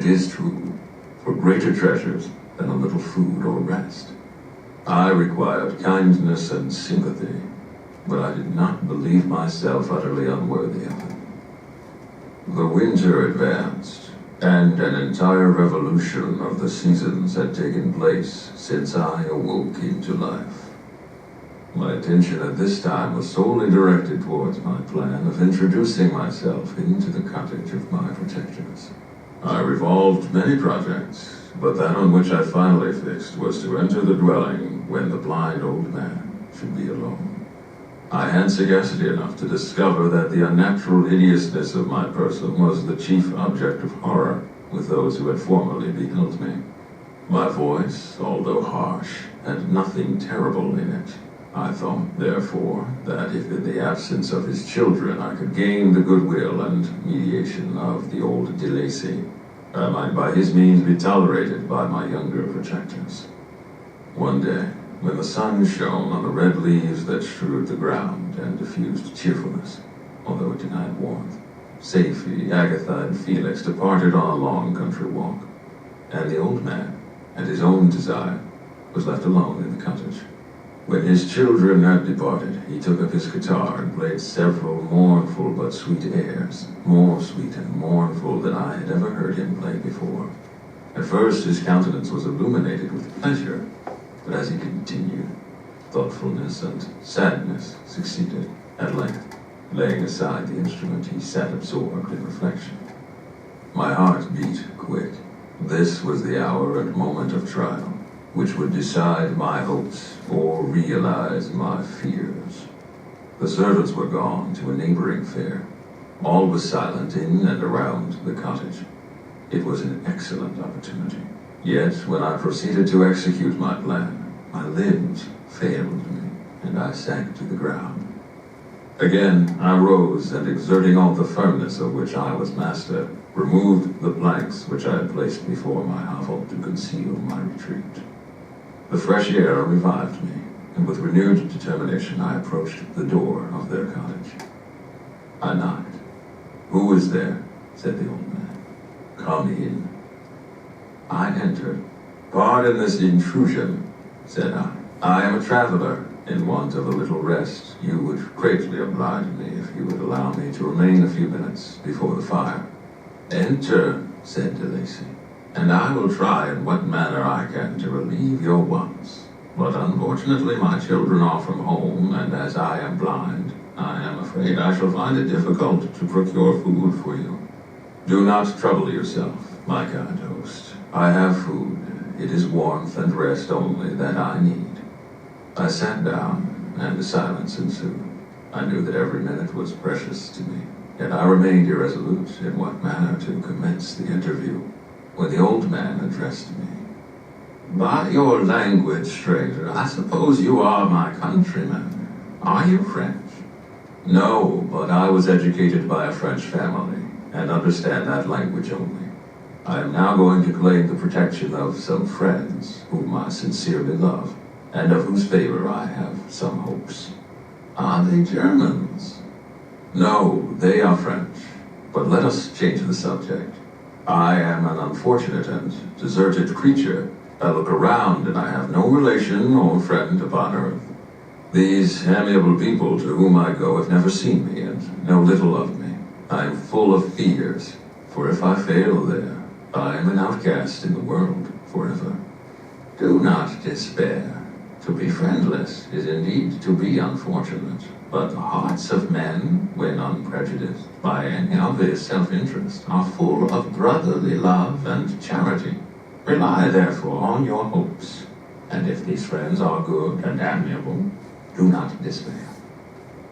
It is true, for greater treasures than a little food or rest. I required kindness and sympathy, but I did not believe myself utterly unworthy of it. The winter advanced, and an entire revolution of the seasons had taken place since I awoke into life. My attention at this time was solely directed towards my plan of introducing myself into the cottage of my protectors. I revolved many projects, but that on which I finally fixed was to enter the dwelling when the blind old man should be alone. I had sagacity enough to discover that the unnatural hideousness of my person was the chief object of horror with those who had formerly beheld me. My voice, although harsh, had nothing terrible in it. I thought, therefore, that if in the absence of his children I could gain the goodwill and mediation of the old de Lacy, I might by his means be tolerated by my younger protectors. One day, when the sun shone on the red leaves that strewed the ground and diffused cheerfulness, although it denied warmth, Safie, Agatha, and Felix departed on a long country walk, and the old man, at his own desire, was left alone in the cottage. When his children had departed, he took up his guitar and played several mournful but sweet airs, more sweet and mournful than I had ever heard him play before. At first his countenance was illuminated with pleasure, but as he continued, thoughtfulness and sadness succeeded. At length, laying aside the instrument, he sat absorbed in reflection. My heart beat quick. This was the hour and moment of trial, which would decide my hopes or realize my fears. The servants were gone to a neighboring fair. All was silent in and around the cottage. It was an excellent opportunity. Yet, when I proceeded to execute my plan, my limbs failed me, and I sank to the ground. Again, I rose, and exerting all the firmness of which I was master, removed the planks which I had placed before my hovel to conceal my retreat. The fresh air revived me, and with renewed determination I approached the door of their cottage. I knocked. "Who is there?" said the old man. "Come in." I entered. "Pardon this intrusion," said I. "I am a traveler, in want of a little rest. You would greatly oblige me if you would allow me to remain a few minutes before the fire." "Enter," said de Lacy, "and I will try in what manner I can to relieve your wants. But unfortunately my children are from home, and as I am blind, I am afraid I shall find it difficult to procure food for you." "Do not trouble yourself, my kind host. I have food. It is warmth and rest only that I need." I sat down, and a silence ensued. I knew that every minute was precious to me, yet I remained irresolute in what manner to commence the interview, when the old man addressed me. "By your language, stranger, I suppose you are my countryman. Are you French?" "No, but I was educated by a French family, and understand that language only. I am now going to claim the protection of some friends whom I sincerely love, and of whose favor I have some hopes." "Are they Germans?" "No, they are French. But let us change the subject. I am an unfortunate and deserted creature. I look around, and I have no relation or friend upon earth. These amiable people to whom I go have never seen me, and know little of me. I am full of fears, for if I fail there, I am an outcast in the world forever." "Do not despair. To be friendless is indeed to be unfortunate, but the hearts of men, when unprejudiced by any obvious self-interest, are full of brotherly love and charity. Rely therefore on your hopes, and if these friends are good and amiable, do not despair.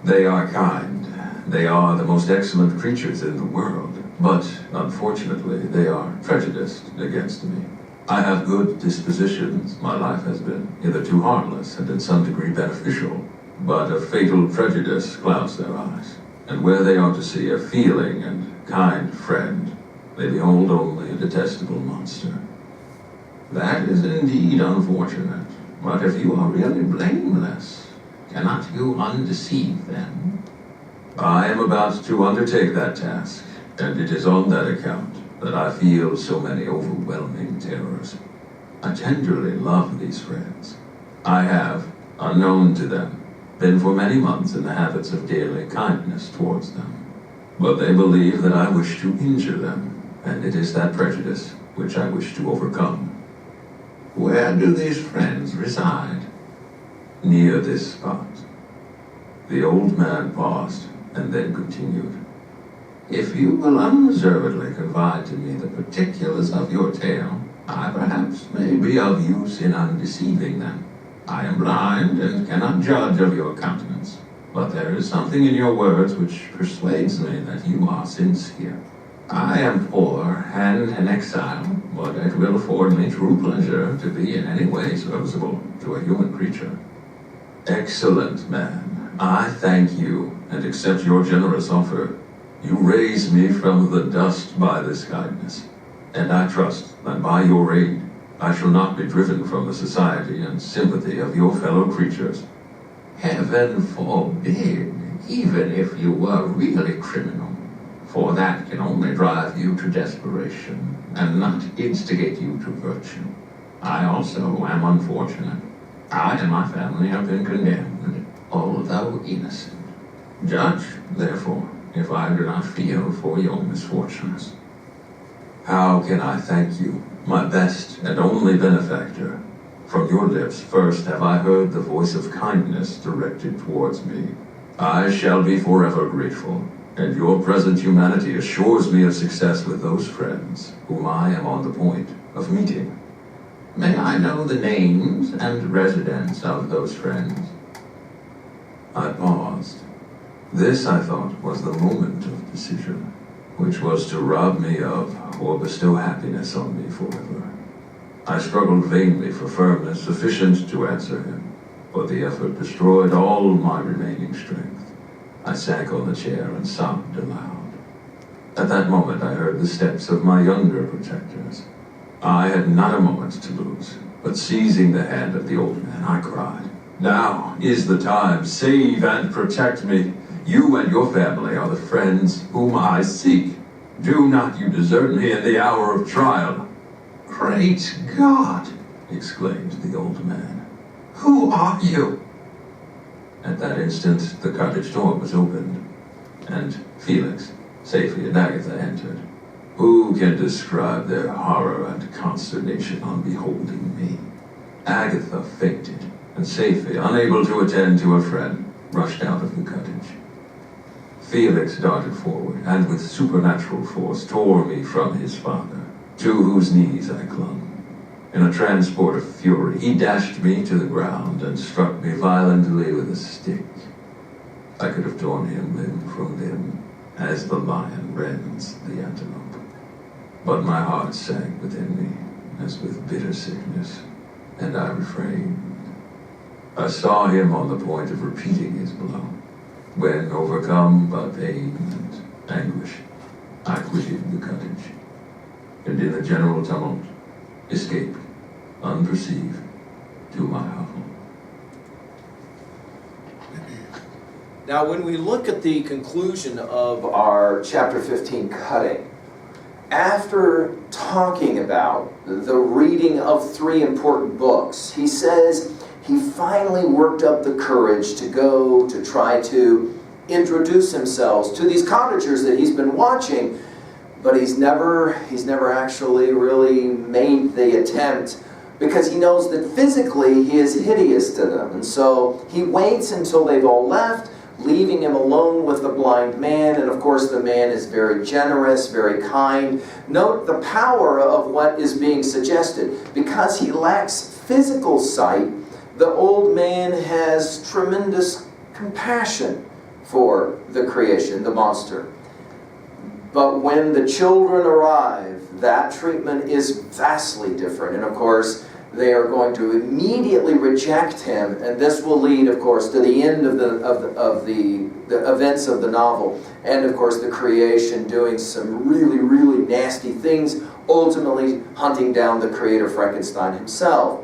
They are kind. They are the most excellent creatures in the world, but unfortunately they are prejudiced against me. I have good dispositions. My life has been hitherto harmless and in some degree beneficial, but a fatal prejudice clouds their eyes, and where they ought to see a feeling and kind friend, they behold only a detestable monster. That is indeed unfortunate, but if you are really blameless, cannot you undeceive them?" "I am about to undertake that task, and it is on that account that I feel so many overwhelming terrors. I tenderly love these friends. I have, unknown to them, been for many months in the habits of daily kindness towards them. But they believe that I wish to injure them, and it is that prejudice which I wish to overcome. Where do these friends reside? Near this spot. The old man paused and then continued. If you will unreservedly confide to me the particulars of your tale, I perhaps may be of use in undeceiving them. I am blind and cannot judge of your countenance, but there is something in your words which persuades me that you are sincere. I am poor and an exile, but it will afford me true pleasure to be in any way serviceable to a human creature. Excellent man, I thank you and accept your generous offer. You raise me from the dust by this kindness, and I trust that by your aid I shall not be driven from the society and sympathy of your fellow creatures. Heaven forbid, even if you were really criminal, for that can only drive you to desperation and not instigate you to virtue. I also am unfortunate. I and my family have been condemned, although innocent. Judge, therefore, if I do not feel for your misfortunes. How can I thank you, my best and only benefactor? From your lips first have I heard the voice of kindness directed towards me. I shall be forever grateful, and your present humanity assures me of success with those friends whom I am on the point of meeting. May I know the names and residence of those friends? I paused. This, I thought, was the moment of decision, which was to rob me of or bestow happiness on me forever. I struggled vainly for firmness sufficient to answer him, but the effort destroyed all my remaining strength. I sank on the chair and sobbed aloud. At that moment I heard the steps of my younger protectors. I had not a moment to lose, but seizing the hand of the old man, I cried, "Now is the time. Save and protect me. You and your family are the friends whom I seek. Do not you desert me in the hour of trial." "Great God!" exclaimed the old man. "Who are you?" At that instant, the cottage door was opened, and Felix, Safie, and Agatha entered. Who can describe their horror and consternation on beholding me? Agatha fainted, and Safie, unable to attend to her friend, rushed out of the cottage. Felix darted forward, and with supernatural force tore me from his father, to whose knees I clung. In a transport of fury, he dashed me to the ground and struck me violently with a stick. I could have torn him limb from limb, as the lion rends the antelope. But my heart sank within me, as with bitter sickness, and I refrained. I saw him on the point of repeating his blow, when, overcome by pain and anguish, I quitted the cottage, and in the general tumult, escaped, unperceived, to my hovel. Now, when we look at the conclusion of our chapter 15 cutting, after talking about the reading of 3 important books, he says he finally worked up the courage to go to try to introduce himself to these cottagers that he's been watching, but he's never actually really made the attempt, because he knows that physically he is hideous to them. And so he waits until they've all left, leaving him alone with the blind man. And of course the man is very generous, very kind. Note the power of what is being suggested. Because he lacks physical sight, the old man has tremendous compassion for the creation, the monster. But when the children arrive, that treatment is vastly different. And of course, they are going to immediately reject him, and this will lead, of course, to the end of the events of the novel, and of course the creation doing some really, really nasty things, ultimately hunting down the creator Frankenstein himself.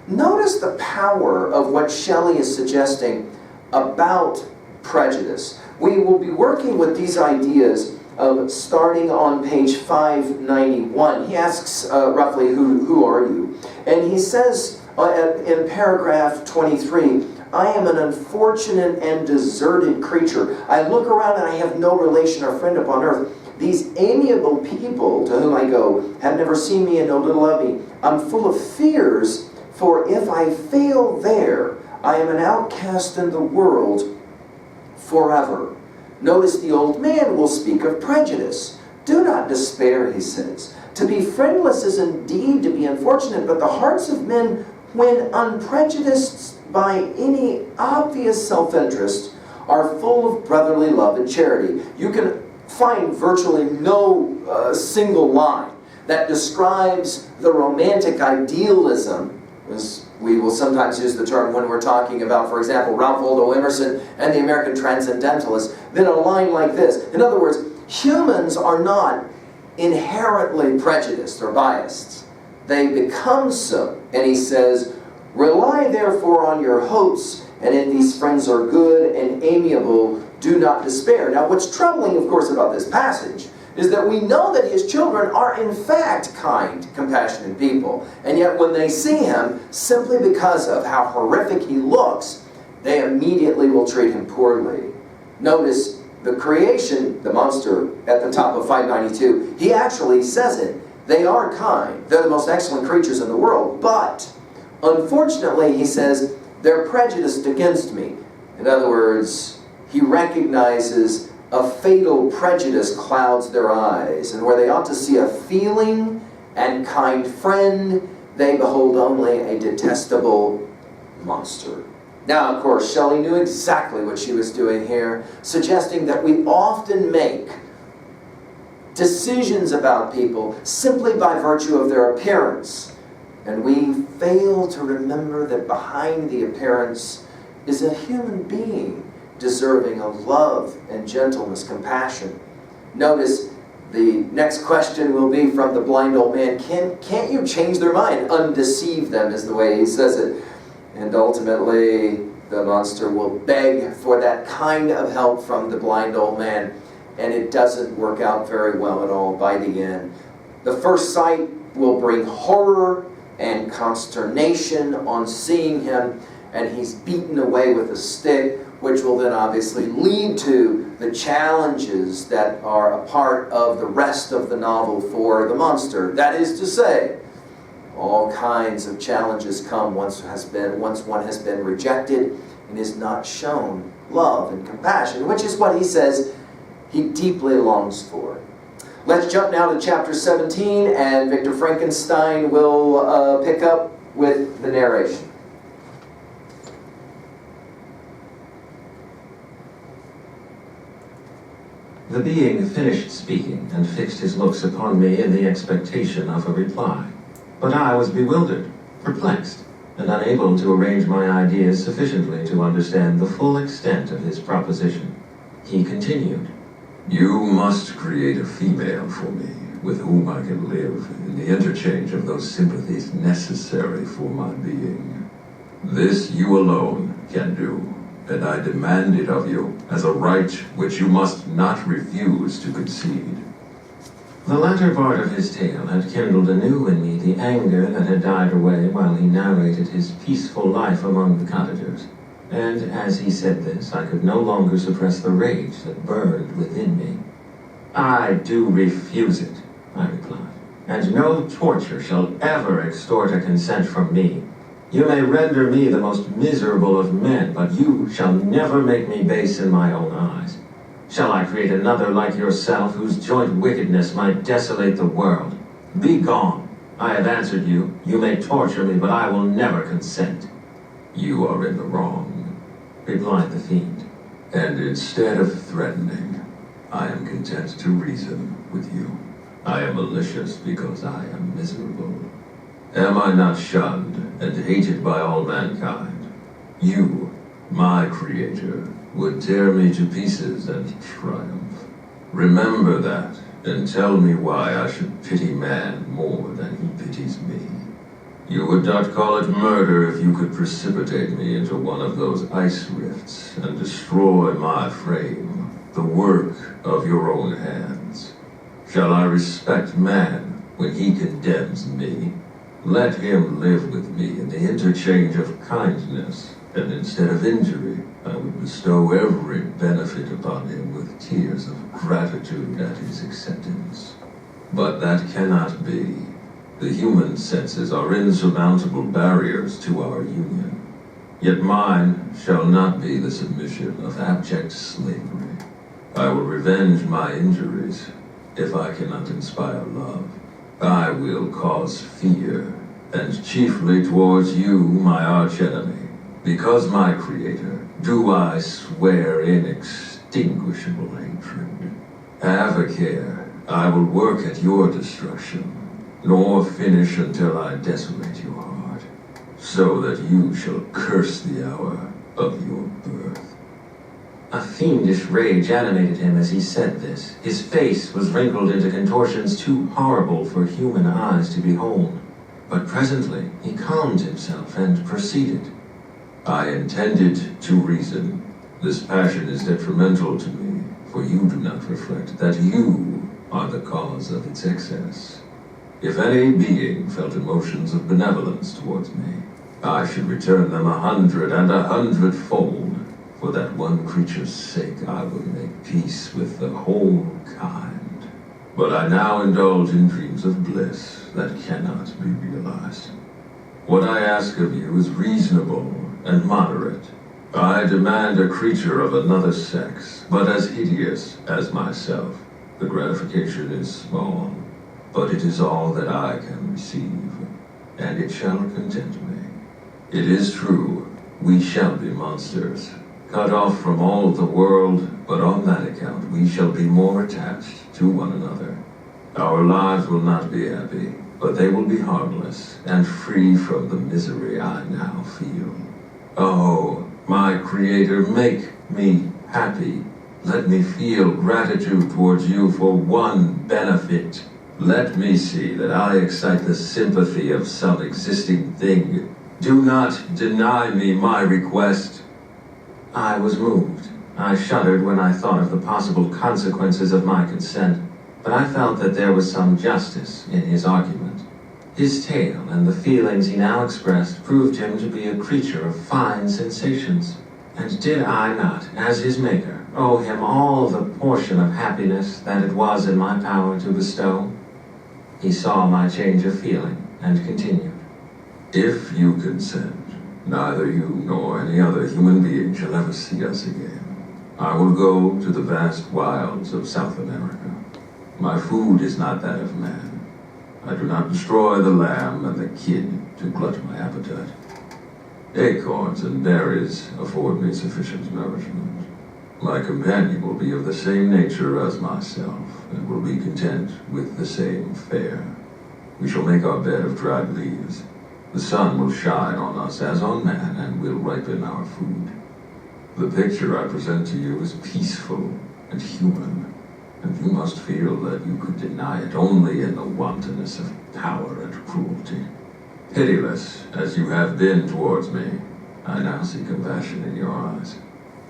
Notice the power of what Shelley is suggesting about prejudice. We will be working with these ideas starting on page 591. He asks roughly, who are you? And he says in paragraph 23, I am an unfortunate and deserted creature. I look around and I have no relation or friend upon earth. These amiable people to whom I go have never seen me and know little of me. I'm full of fears, for if I fail there, I am an outcast in the world forever. Notice the old man will speak of prejudice. Do not despair, he says. To be friendless is indeed to be unfortunate, but the hearts of men, when unprejudiced by any obvious self-interest, are full of brotherly love and charity. You can find virtually no single line that describes the romantic idealism, as we will sometimes use the term when we're talking about, for example, Ralph Waldo Emerson and the American Transcendentalists, than a line like this. In other words, humans are not inherently prejudiced or biased. They become so. And he says, rely therefore on your hopes, and if these friends are good and amiable, do not despair. Now, what's troubling, of course, about this passage is that we know that his children are in fact kind, compassionate people. And yet when they see him, simply because of how horrific he looks, they immediately will treat him poorly. Notice the creation, the monster, at the top of 592, he actually says it. They are kind. They're the most excellent creatures in the world. But, unfortunately, he says, they're prejudiced against me. In other words, he recognizes a fatal prejudice clouds their eyes, and where they ought to see a feeling and kind friend, they behold only a detestable monster. Now, of course, Shelley knew exactly what she was doing here, suggesting that we often make decisions about people simply by virtue of their appearance, and we fail to remember that behind the appearance is a human being deserving of love and gentleness, compassion. Notice the next question will be from the blind old man. Can't you change their mind? Undeceive them is the way he says it. And ultimately, the monster will beg for that kind of help from the blind old man. And it doesn't work out very well at all by the end. The first sight will bring horror and consternation on seeing him, and he's beaten away with a stick, which will then obviously lead to the challenges that are a part of the rest of the novel for the monster. That is to say, all kinds of challenges come once one has been rejected and is not shown love and compassion, which is what he says he deeply longs for. Let's jump now to chapter 17, and Victor Frankenstein will pick up with the narration. The being finished speaking and fixed his looks upon me in the expectation of a reply. But I was bewildered, perplexed, and unable to arrange my ideas sufficiently to understand the full extent of his proposition. He continued, "You must create a female for me, with whom I can live in the interchange of those sympathies necessary for my being. This you alone can do, and I demand it of you as a right which you must not refuse to concede." The latter part of his tale had kindled anew in me the anger that had died away while he narrated his peaceful life among the cottagers. And as he said this, I could no longer suppress the rage that burned within me. "I do refuse it," I replied, "and no torture shall ever extort a consent from me. You may render me the most miserable of men, but you shall never make me base in my own eyes. Shall I create another like yourself, whose joint wickedness might desolate the world? Be gone. I have answered you. You may torture me, but I will never consent." "You are in the wrong," replied the fiend, "and instead of threatening, I am content to reason with you. I am malicious because I am miserable. Am I not shunned and hated by all mankind? You, my creator, would tear me to pieces and triumph. Remember that, and tell me why I should pity man more than he pities me. You would not call it murder if you could precipitate me into one of those ice rifts and destroy my frame. the work of your own hands. Shall I respect man when he condemns me? Let him live with me in the interchange of kindness, and instead of injury, I would bestow every benefit upon him with tears of gratitude at his acceptance. But that cannot be. The human senses are insurmountable barriers to our union. Yet mine shall not be the submission of abject slavery. I will revenge my injuries if I cannot inspire love. I will cause fear, and chiefly towards you, my archenemy. Because my creator, do I swear inextinguishable hatred. Have a care, I will work at your destruction, nor finish until I desolate your heart, so that you shall curse the hour of your birth. A fiendish rage animated him as he said this. His face was wrinkled into contortions too horrible for human eyes to behold. But presently he calmed himself and proceeded. I intended to reason. This passion is detrimental to me, for you do not reflect that you are the cause of its excess. If any being felt emotions of benevolence towards me, I should return them 100 and 100-fold. For that one creature's sake, I will make peace with the whole kind. But I now indulge in dreams of bliss that cannot be realized. What I ask of you is reasonable and moderate. I demand a creature of another sex, but as hideous as myself. The gratification is small, but it is all that I can receive, and it shall content me. It is true, we shall be monsters, cut off from all the world, but on that account we shall be more attached to one another. Our lives will not be happy, but they will be harmless and free from the misery I now feel. Oh, my Creator, make me happy. Let me feel gratitude towards you for one benefit. Let me see that I excite the sympathy of some existing thing. Do not deny me my request. I was moved. I shuddered when I thought of the possible consequences of my consent, but I felt that there was some justice in his argument. His tale and the feelings he now expressed proved him to be a creature of fine sensations. And did I not, as his maker, owe him all the portion of happiness that it was in my power to bestow? He saw my change of feeling and continued. If you consent, neither you nor any other human being shall ever see us again. I will go to the vast wilds of South America. My food is not that of man. I do not destroy the lamb and the kid to glut my appetite. Acorns and berries afford me sufficient nourishment. My companion will be of the same nature as myself, and will be content with the same fare. We shall make our bed of dried leaves. The sun will shine on us as on man, and will ripen our food. The picture I present to you is peaceful and human, and you must feel that you could deny it only in the wantonness of power and cruelty. Pitiless as you have been towards me, I now see compassion in your eyes.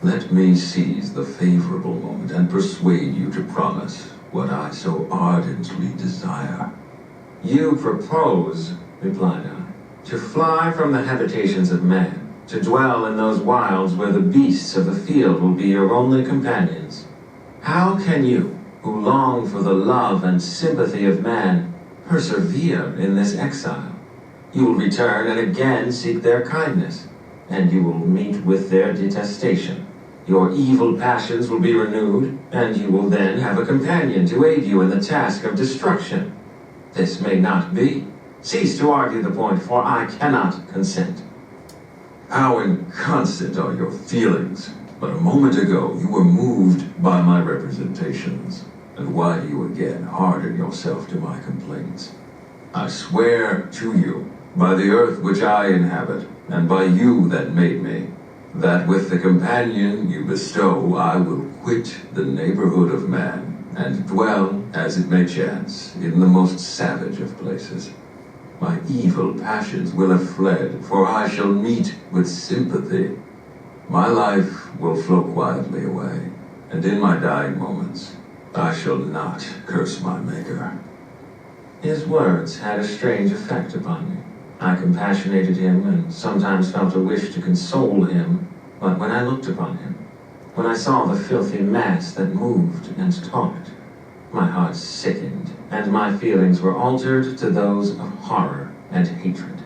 Let me seize the favorable moment and persuade you to promise what I so ardently desire. You propose, replied I, to fly from the habitations of man, to dwell in those wilds where the beasts of the field will be your only companions. How can you, who long for the love and sympathy of man, persevere in this exile? You will return and again seek their kindness, and you will meet with their detestation. Your evil passions will be renewed, and you will then have a companion to aid you in the task of destruction. This may not be. Cease to argue the point, for I cannot consent. How inconstant are your feelings! But a moment ago you were moved by my representations, and why do you again harden yourself to my complaints? I swear to you, by the earth which I inhabit, and by you that made me, that with the companion you bestow I will quit the neighborhood of man, and dwell, as it may chance, in the most savage of places. My evil passions will have fled, for I shall meet with sympathy. My life will flow quietly away, and in my dying moments, I shall not curse my Maker. His words had a strange effect upon me. I compassionated him and sometimes felt a wish to console him, but when I looked upon him, when I saw the filthy mass that moved and talked, my heart sickened, and my feelings were altered to those of horror and hatred.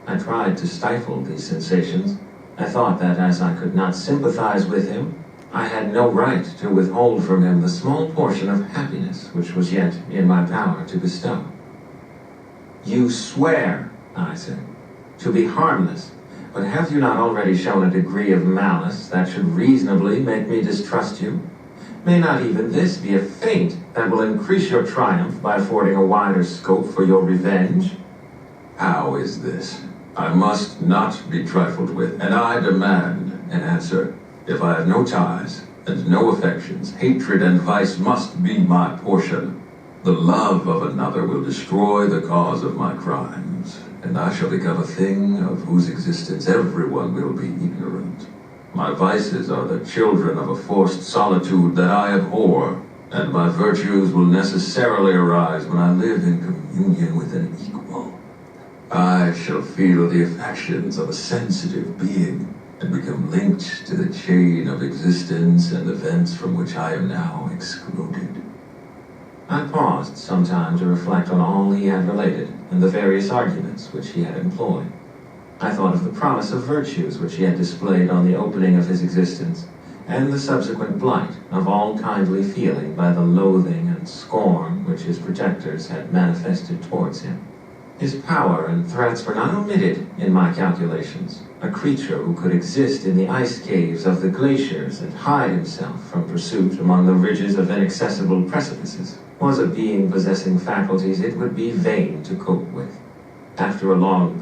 I tried to stifle these sensations. I thought that as I could not sympathize with him, I had no right to withhold from him the small portion of happiness which was yet in my power to bestow. "You swear," I said, "to be harmless, but have you not already shown a degree of malice that should reasonably make me distrust you? May not even this be a feint that will increase your triumph by affording a wider scope for your revenge?" How is this? I must not be trifled with, and I demand an answer. If I have no ties and no affections, hatred and vice must be my portion. The love of another will destroy the cause of my crimes, and I shall become a thing of whose existence everyone will be ignorant. My vices are the children of a forced solitude that I abhor, and my virtues will necessarily arise when I live in communion with an equal. I shall feel the affections of a sensitive being, and become linked to the chain of existence and events from which I am now excluded. I paused some time to reflect on all he had related and the various arguments which he had employed. I thought of the promise of virtues which he had displayed on the opening of his existence, and the subsequent blight of all kindly feeling by the loathing and scorn which his protectors had manifested towards him. His power and threats were not omitted in my calculations. A creature who could exist in the ice caves of the glaciers and hide himself from pursuit among the ridges of inaccessible precipices was a being possessing faculties it would be vain to cope with. After a long